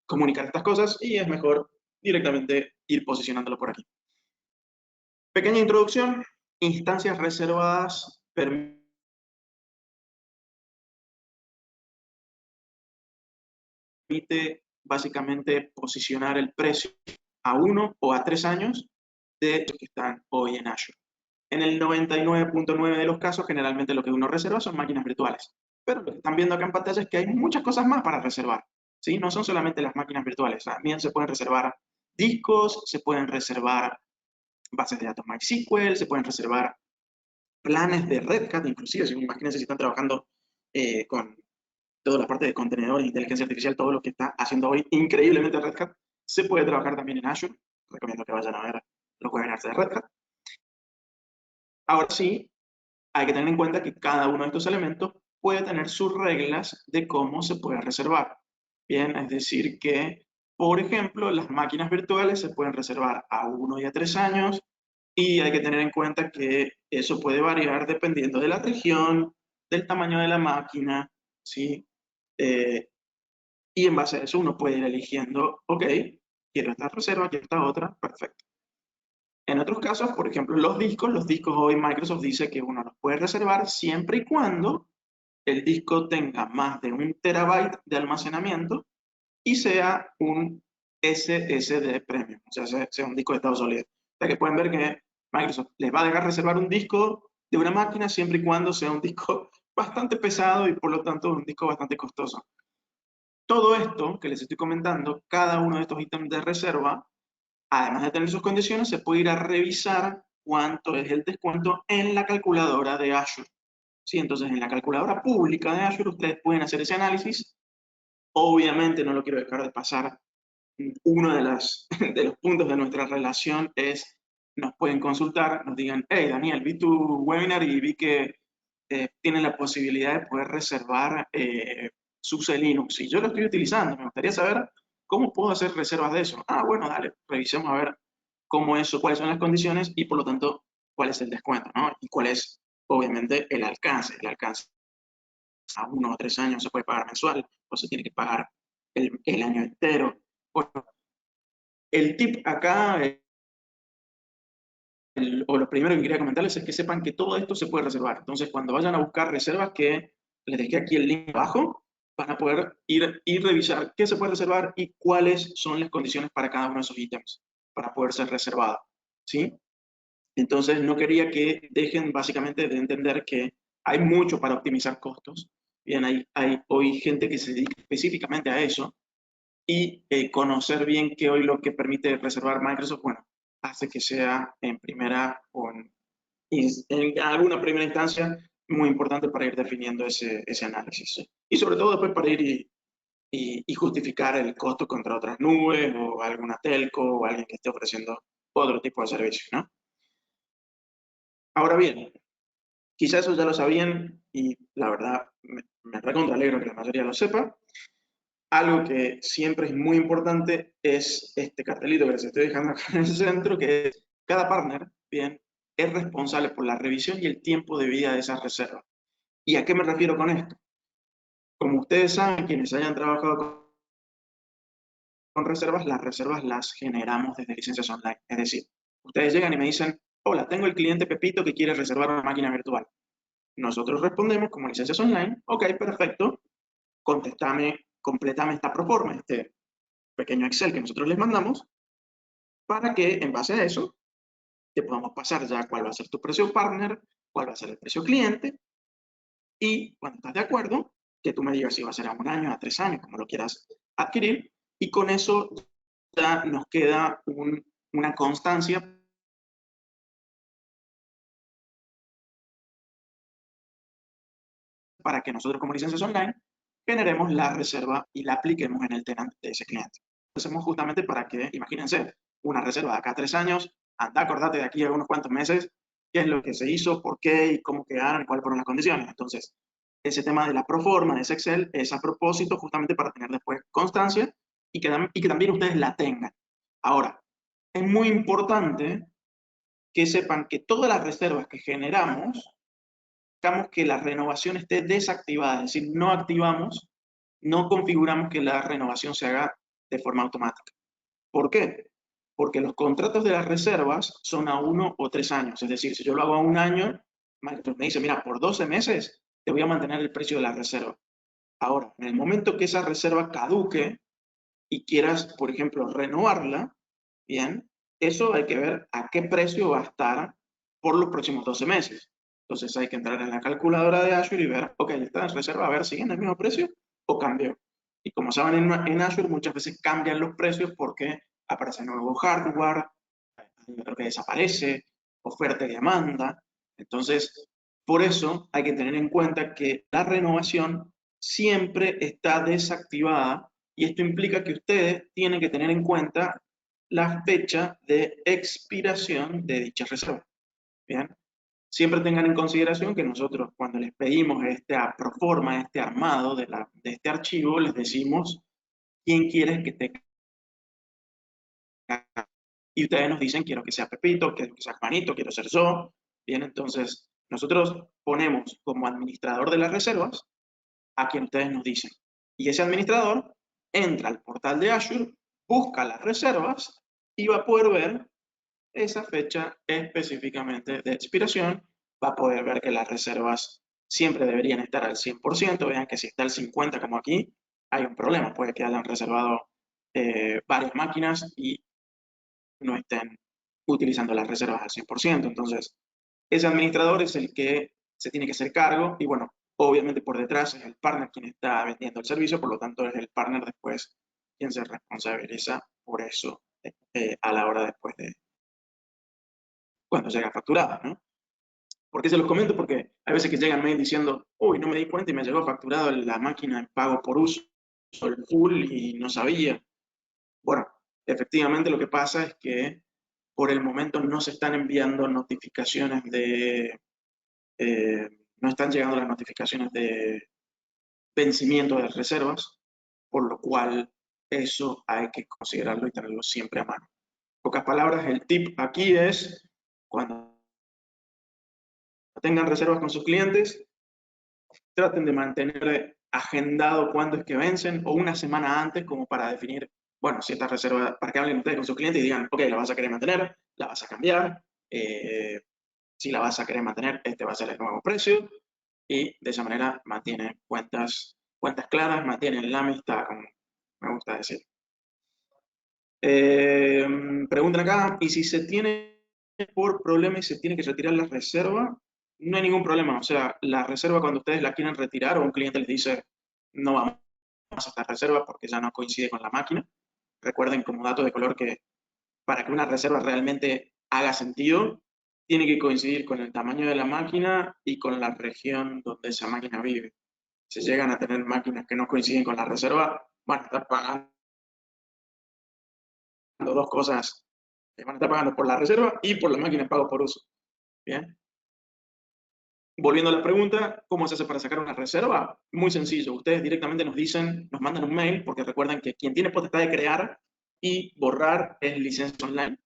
comunicar estas cosas y es mejor directamente ir posicionándolo por aquí. Pequeña introducción. Instancias reservadas permite básicamente posicionar el precio a 1 o a 3 años de los que están hoy en Azure. En el 99.9 de los casos, generalmente lo que uno reserva son máquinas virtuales. Pero lo que están viendo acá en pantalla es que hay muchas cosas más para reservar. ¿Sí? No son solamente las máquinas virtuales. También se pueden reservar discos, se pueden reservar bases de datos MySQL, se pueden reservar planes de Red Hat, inclusive, si imagínense si están trabajando con toda la parte de contenedores, inteligencia artificial, todo lo que está haciendo hoy increíblemente Red Hat, se puede trabajar también en Azure. Recomiendo que vayan a ver los webinars de Red Hat. Ahora sí, hay que tener en cuenta que cada uno de estos elementos puede tener sus reglas de cómo se puede reservar. Bien, es decir que, por ejemplo, las máquinas virtuales se pueden reservar a 1 y a 3 años y hay que tener en cuenta que eso puede variar dependiendo de la región, del tamaño de la máquina, ¿sí? Y en base a eso uno puede ir eligiendo, ok, quiero esta reserva, quiero esta otra, perfecto. En otros casos, por ejemplo, los discos hoy Microsoft dice que uno los puede reservar siempre y cuando el disco tenga más de 1 TB de almacenamiento y sea un SSD Premium, o sea, sea un disco de estado sólido. O sea que pueden ver que Microsoft les va a dejar reservar un disco de una máquina siempre y cuando sea un disco bastante pesado y por lo tanto un disco bastante costoso. Todo esto que les estoy comentando, cada uno de estos ítems de reserva, además de tener sus condiciones, se puede ir a revisar cuánto es el descuento en la calculadora de Azure. ¿Sí? Entonces, en la calculadora pública de Azure, ustedes pueden hacer ese análisis. Obviamente, no lo quiero dejar de pasar. Uno de los puntos de nuestra relación es, nos pueden consultar, nos digan, hey, Daniel, vi tu webinar y vi que tienen la posibilidad de poder reservar SUSE Linux. Y yo lo estoy utilizando, me gustaría saber cómo puedo hacer reservas de eso. Ah, bueno, dale, revisemos a ver cómo eso, cuáles son las condiciones y por lo tanto cuál es el descuento, ¿no? Y cuál es, obviamente, el alcance. El alcance a 1 o 3 años se puede pagar mensual o se tiene que pagar el año entero. Bueno, el tip acá, o lo primero que quería comentarles es que sepan que todo esto se puede reservar. Entonces, cuando vayan a buscar reservas, que les dejé aquí el link abajo, van a poder ir y revisar qué se puede reservar y cuáles son las condiciones para cada uno de esos ítems para poder ser reservado. ¿Sí? Entonces, no quería que dejen básicamente de entender que hay mucho para optimizar costos. Bien, hay hoy gente que se dedica específicamente a eso y conocer bien que hoy lo que permite reservar Microsoft, bueno, hace que sea en primera o Y en alguna primera instancia, muy importante para ir definiendo ese análisis. ¿Sí? Y sobre todo después para ir y justificar el costo contra otras nubes o alguna telco o alguien que esté ofreciendo otro tipo de servicio, ¿no? Ahora bien, quizás eso ya lo sabían y la verdad me recontra alegro que la mayoría lo sepa. Algo que siempre es muy importante es este cartelito que les estoy dejando acá en el centro, que es cada partner, bien, es responsable por la revisión y el tiempo de vida de esas reservas. ¿Y a qué me refiero con esto? Como ustedes saben, quienes hayan trabajado con reservas, las reservas las generamos desde licencias online. Es decir, ustedes llegan y me dicen, hola, tengo el cliente Pepito que quiere reservar una máquina virtual. Nosotros respondemos como licencias online, ok, perfecto, contestame, completame esta proforma, este pequeño Excel que nosotros les mandamos, para que en base a eso te podamos pasar ya cuál va a ser tu precio partner, cuál va a ser el precio cliente, y cuando estás de acuerdo, que tú me digas si va a ser a 1 año, a 3 años, como lo quieras adquirir, y con eso ya nos queda una constancia para que nosotros como licencias online generemos la reserva y la apliquemos en el tenant de ese cliente. Lo hacemos justamente para que, imagínense, una reserva de acá a 3 años, anda, acordate de aquí a unos cuantos meses qué es lo que se hizo, por qué y cómo quedaron y cuáles fueron las condiciones. Entonces, ese tema de la proforma, de ese Excel, es a propósito justamente para tener después constancia y que también ustedes la tengan. Ahora, es muy importante que sepan que todas las reservas que generamos, buscamos que la renovación esté desactivada, es decir, no activamos, no configuramos que la renovación se haga de forma automática. ¿Por qué? Porque los contratos de las reservas son a 1 o 3 años, es decir, si yo lo hago a 1 año, Microsoft me dice, mira, por 12 meses te voy a mantener el precio de la reserva. Ahora, en el momento que esa reserva caduque y quieras, por ejemplo, renovarla, bien, eso hay que ver a qué precio va a estar por los próximos 12 meses. Entonces hay que entrar en la calculadora de Azure y ver, ok, esta reserva, a ver, ¿sigue en el mismo precio o cambió? Y como saben, en Azure muchas veces cambian los precios porque aparece nuevo hardware, hay otro que desaparece, oferta y demanda. Entonces, por eso hay que tener en cuenta que la renovación siempre está desactivada y esto implica que ustedes tienen que tener en cuenta la fecha de expiración de dicha reserva. Bien, siempre tengan en consideración que nosotros cuando les pedimos esta proforma, este armado de este archivo, les decimos quién quieres que te y ustedes nos dicen quiero que sea Pepito, quiero que sea Juanito, quiero ser yo. Bien, entonces nosotros ponemos como administrador de las reservas a quien ustedes nos dicen. Y ese administrador entra al portal de Azure, busca las reservas y va a poder ver esa fecha específicamente de expiración. Va a poder ver que las reservas siempre deberían estar al 100%. Vean que si está al 50% como aquí, hay un problema. Puede que hayan reservado varias máquinas y no estén utilizando las reservas al 100%. Entonces, ese administrador es el que se tiene que hacer cargo y bueno, obviamente por detrás es el partner quien está vendiendo el servicio, por lo tanto es el partner después quien se responsabiliza por eso a la hora después de cuando llega facturado, ¿no? ¿Por qué se los comento? Porque hay veces que llegan mail diciendo, uy, no me di cuenta y me llegó facturado la máquina en pago por uso, el full y no sabía. Bueno, efectivamente lo que pasa es que por el momento no se están enviando notificaciones no están llegando las notificaciones de vencimiento de reservas, por lo cual eso hay que considerarlo y tenerlo siempre a mano. En pocas palabras, el tip aquí es cuando tengan reservas con sus clientes, traten de mantener agendado cuándo es que vencen o una semana antes como para definir, bueno, si esta reserva, para que hablen ustedes con sus clientes y digan, ok, la vas a querer mantener, la vas a cambiar, si la vas a querer mantener, este va a ser el nuevo precio y de esa manera mantienen cuentas claras, mantienen la amistad, como me gusta decir. Preguntan acá, ¿y si se tiene por problema y se tiene que retirar la reserva? No hay ningún problema, o sea, la reserva cuando ustedes la quieren retirar o un cliente les dice, no vamos a esta reserva porque ya no coincide con la máquina. Recuerden como dato de color que para que una reserva realmente haga sentido, tiene que coincidir con el tamaño de la máquina y con la región donde esa máquina vive. Si llegan a tener máquinas que no coinciden con la reserva, van a estar pagando dos cosas. Van a estar pagando por la reserva y por la máquina de pago por uso. Bien. Volviendo a la pregunta, ¿cómo se hace para sacar una reserva? Muy sencillo. Ustedes directamente nos dicen, nos mandan un mail, porque recuerden que quien tiene potestad de crear y borrar es Licencias Online.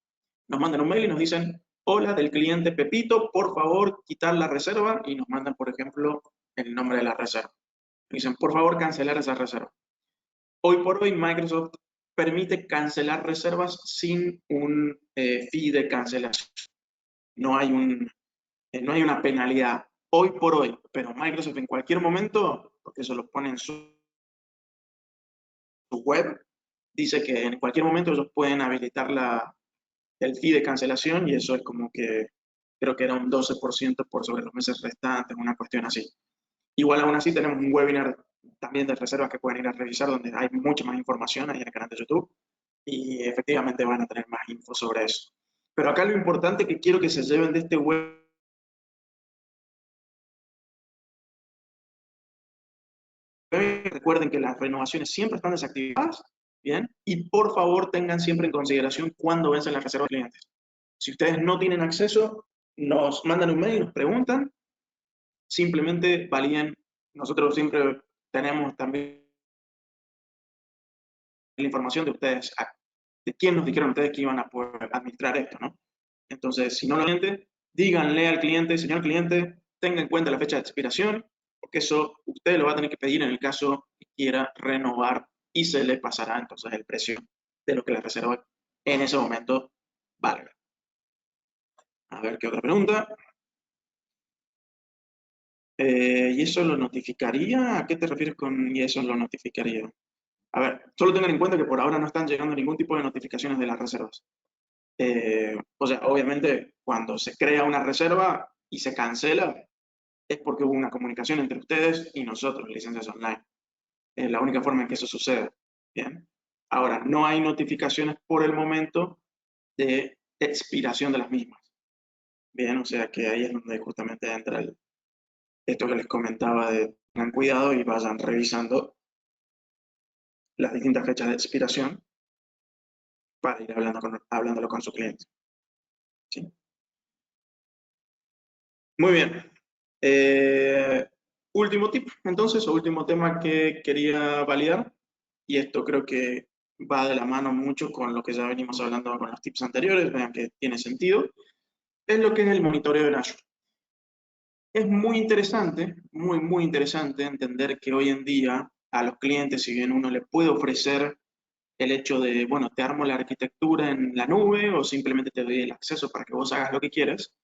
Nos mandan un mail y nos dicen, hola, del cliente Pepito, por favor, quitar la reserva, y nos mandan, por ejemplo, el nombre de la reserva. Dicen, por favor, cancelar esa reserva. Hoy por hoy, Microsoft permite cancelar reservas sin un fee de cancelación. No hay no hay una penalidad hoy por hoy, pero Microsoft en cualquier momento, porque eso lo pone en su web, dice que en cualquier momento ellos pueden habilitar el fee de cancelación, y eso es como que creo que era un 12% por sobre los meses restantes, una cuestión así. Igual aún así tenemos un webinar también de reservas que pueden ir a revisar, donde hay mucha más información ahí en el canal de YouTube, y efectivamente van a tener más info sobre eso. Pero acá lo importante que quiero que se lleven de este webinar, recuerden que las renovaciones siempre están desactivadas, ¿bien? Y por favor tengan siempre en consideración cuándo vencen las reservas de clientes. Si ustedes no tienen acceso, nos mandan un mail, nos preguntan, simplemente validen. Nosotros siempre tenemos también la información de ustedes, de quién nos dijeron ustedes que iban a poder administrar esto, ¿no? Entonces, si no lo entienden, díganle al cliente, señor cliente, tenga en cuenta la fecha de expiración, porque eso usted lo va a tener que pedir en el caso que quiera renovar, y se le pasará entonces el precio de lo que la reserva en ese momento valga. A ver qué otra pregunta. ¿Y eso lo notificaría? ¿A qué te refieres con y eso lo notificaría? A ver, solo tengan en cuenta que por ahora no están llegando ningún tipo de notificaciones de las reservas. O sea, obviamente, cuando se crea una reserva y se cancela, es porque hubo una comunicación entre ustedes y nosotros, Licencias Online. Es la única forma en que eso sucede. Bien. Ahora, no hay notificaciones por el momento de expiración de las mismas. Bien, o sea que ahí es donde justamente entra esto que les comentaba de tengan cuidado y vayan revisando las distintas fechas de expiración para ir hablándolo con su cliente. ¿Sí? Muy bien. Último tip, entonces, o último tema que quería validar, y esto creo que va de la mano mucho con lo que ya venimos hablando con los tips anteriores, vean que tiene sentido, es lo que es el monitoreo en Azure. Es muy interesante, muy interesante entender que hoy en día a los clientes, si bien uno le puede ofrecer el hecho de, bueno, te armo la arquitectura en la nube o simplemente te doy el acceso para que vos hagas lo que quieres,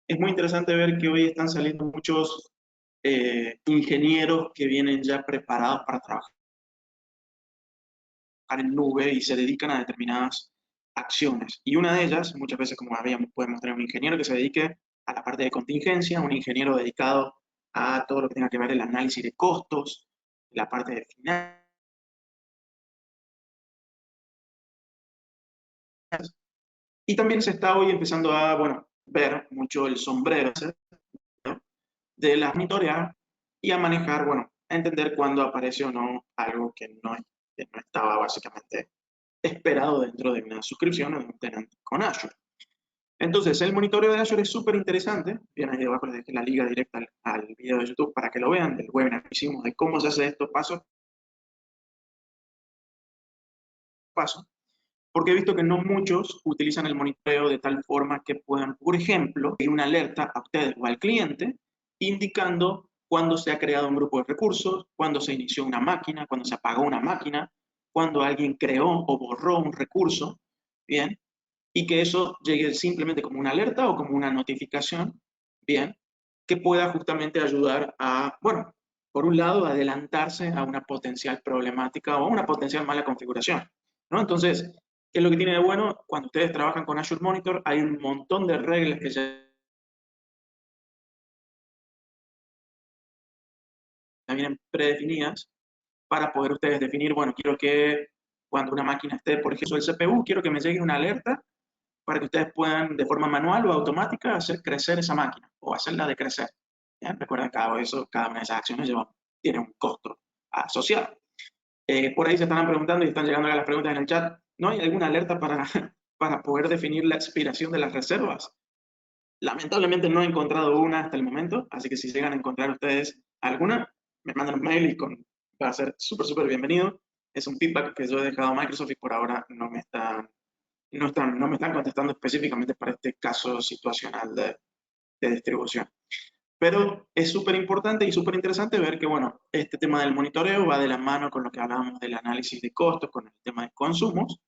es muy interesante ver que hoy están saliendo muchos ingenieros que vienen ya preparados para trabajar en nube y se dedican a determinadas acciones. Y una de ellas, muchas veces como podemos tener un ingeniero que se dedique a la parte de contingencia, un ingeniero dedicado a todo lo que tenga que ver el análisis de costos, la parte de finanzas. Y también se está hoy empezando a, bueno, ver mucho el sombrero, ¿no?, de las monitorear y a manejar, bueno, a entender cuándo aparece o no algo que no estaba básicamente esperado dentro de una suscripción o de un tenant con Azure. Entonces, el monitoreo de Azure es súper interesante. Bien, ahí debajo les dejé la liga directa al video de YouTube para que lo vean, del webinar que hicimos de cómo se hace esto paso a paso, porque he visto que no muchos utilizan el monitoreo de tal forma que puedan, por ejemplo, ir una alerta a ustedes o al cliente indicando cuándo se ha creado un grupo de recursos, cuándo se inició una máquina, cuándo se apagó una máquina, cuándo alguien creó o borró un recurso, ¿bien? Y que eso llegue simplemente como una alerta o como una notificación, ¿bien? Que pueda justamente ayudar a, bueno, por un lado, adelantarse a una potencial problemática o a una potencial mala configuración, ¿no? Entonces, ¿qué es lo que tiene de bueno? Cuando ustedes trabajan con Azure Monitor, hay un montón de reglas que ya vienen predefinidas para poder ustedes definir, bueno, quiero que cuando una máquina esté, por ejemplo, el CPU, quiero que me llegue una alerta para que ustedes puedan de forma manual o automática hacer crecer esa máquina o hacerla decrecer. ¿Bien? Recuerden que cada una de esas acciones tiene un costo asociado. Por ahí se estaban preguntando y están llegando las preguntas en el chat. ¿No hay alguna alerta para, para poder definir la expiración de las reservas? Lamentablemente no he encontrado una hasta el momento, así que si llegan a encontrar ustedes alguna, me mandan un mail y va a ser súper bienvenido. Es un feedback que yo he dejado a Microsoft y por ahora no me están contestando específicamente para este caso situacional de distribución. Pero es súper importante y súper interesante ver que, bueno, este tema del monitoreo va de la mano con lo que hablábamos del análisis de costos, con el tema de consumos,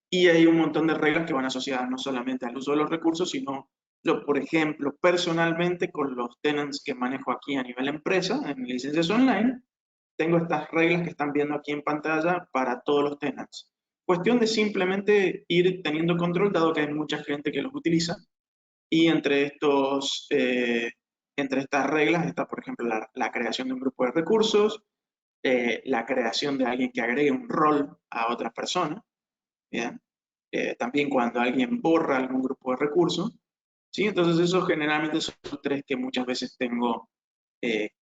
y hay un montón de reglas que van asociadas no solamente al uso de los recursos, sino, yo, por ejemplo, personalmente con los tenants que manejo aquí a nivel empresa, en licencias online, tengo estas reglas que están viendo aquí en pantalla para todos los tenants. Cuestión de simplemente ir teniendo control, dado que hay mucha gente que los utiliza, y entre estas reglas está, por ejemplo, la creación de un grupo de recursos, la creación de alguien que agregue un rol a otra persona, ¿bien? También cuando alguien borra algún grupo de recursos, ¿sí? Entonces esos generalmente son los tres que muchas veces tengo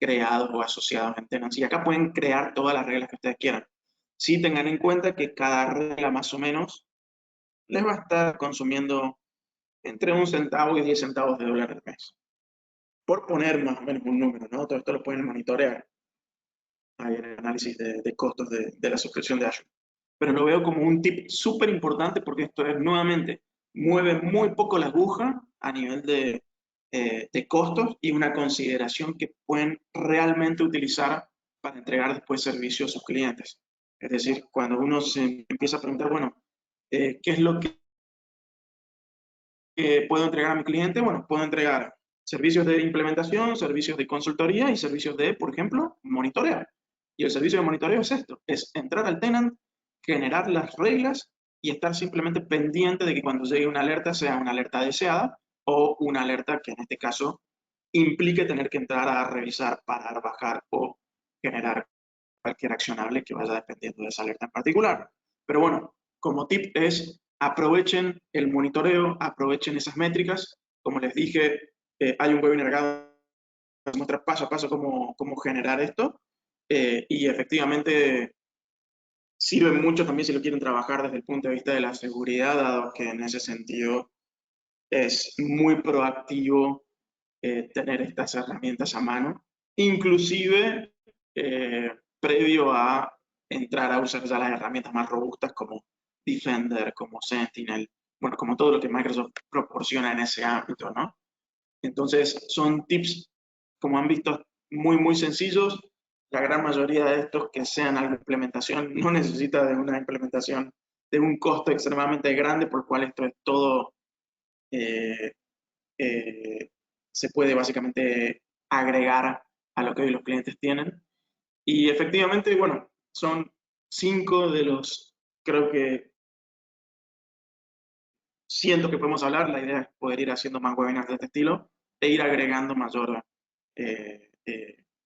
creados o asociados en Tenancy. Y acá pueden crear todas las reglas que ustedes quieran. Sí tengan en cuenta que cada regla más o menos les va a estar consumiendo entre 1 centavo y 10 centavos de dólar al mes. Por poner más o menos un número, ¿no? Todo esto lo pueden monitorear ahí en el análisis de costos de la suscripción de Azure. Pero lo veo como un tip súper importante porque esto es, nuevamente, mueve muy poco la aguja a nivel de costos y una consideración que pueden realmente utilizar para entregar después servicio a sus clientes. Es decir, cuando uno se empieza a preguntar, bueno, ¿qué es lo que puedo entregar a mi cliente? Bueno, puedo entregar servicios de implementación, servicios de consultoría y servicios de, por ejemplo, monitoreo. Y el servicio de monitoreo es esto, es entrar al tenant, generar las reglas y estar simplemente pendiente de que cuando llegue una alerta sea una alerta deseada o una alerta que en este caso implique tener que entrar a revisar, parar, bajar o generar cualquier accionable que vaya dependiendo de esa alerta en particular. Pero bueno, como tip es aprovechen el monitoreo, aprovechen esas métricas. Como les dije, hay un webinar acá que muestra paso a paso cómo generar esto y efectivamente sirve mucho también si lo quieren trabajar desde el punto de vista de la seguridad, dado que en ese sentido es muy proactivo tener estas herramientas a mano, inclusive previo a entrar a usar ya las herramientas más robustas como Defender, como Sentinel, bueno, como todo lo que Microsoft proporciona en ese ámbito, ¿no? Entonces, son tips, como han visto, muy sencillos. La gran mayoría de estos que sean algo de implementación no necesita de una implementación de un costo extremadamente grande, por lo cual esto es todo eh, eh, se puede básicamente agregar a lo que hoy los clientes tienen. Y efectivamente, bueno, son 5 de los, creo que cientos que podemos hablar. La idea es poder ir haciendo más webinars de este estilo e ir agregando eh,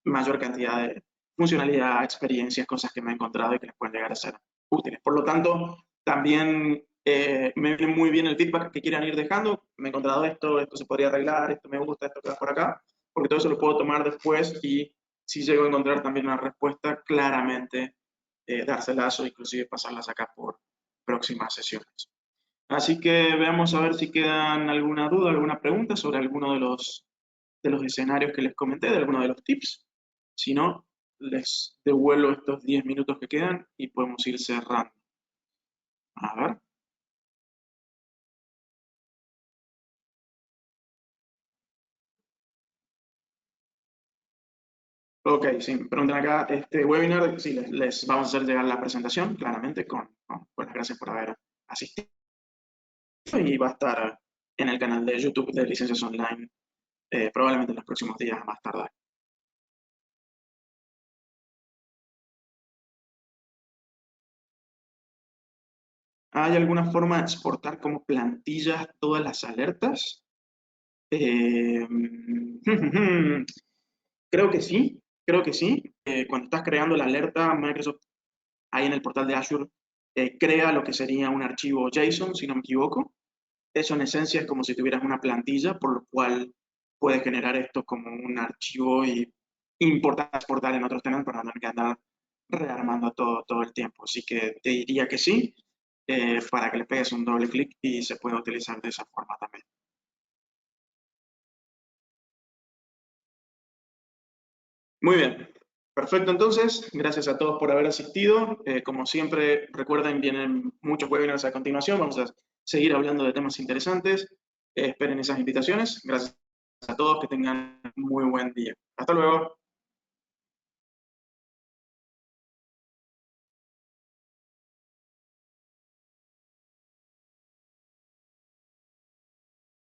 mayor cantidad de funcionalidad, experiencias, cosas que me he encontrado y que les pueden llegar a ser útiles. Por lo tanto, también me viene muy bien el feedback que quieran ir dejando. Me he encontrado esto se podría arreglar, esto me gusta, esto queda por acá, porque todo eso lo puedo tomar después y si llego a encontrar también una respuesta, claramente dárselas o inclusive pasarlas acá por próximas sesiones. Así que veamos a ver si quedan alguna duda, alguna pregunta sobre alguno de los escenarios que les comenté, de alguno de los tips. Si no, les devuelvo estos 10 minutos que quedan y podemos ir cerrando. A ver. Ok, sí, me preguntan acá, este webinar, sí, les vamos a hacer llegar la presentación, claramente, con las gracias por haber asistido. Y va a estar en el canal de YouTube de Licencias Online, probablemente en los próximos días más tarde. ¿Hay alguna forma de exportar como plantillas todas las alertas? Creo que sí, creo que sí. Cuando estás creando la alerta, Microsoft ahí en el portal de Azure crea lo que sería un archivo JSON, si no me equivoco, eso en esencia es como si tuvieras una plantilla, por lo cual puedes generar esto como un archivo y importar, exportar en otros tenants para no tener que andar rearmando todo el tiempo. Así que te diría que sí, para que le pegues un doble clic y se pueda utilizar de esa forma también. Muy bien, perfecto entonces, gracias a todos por haber asistido. Como siempre, recuerden, vienen muchos webinars a continuación, vamos a seguir hablando de temas interesantes. Esperen esas invitaciones. Gracias a todos, que tengan muy buen día. Hasta luego.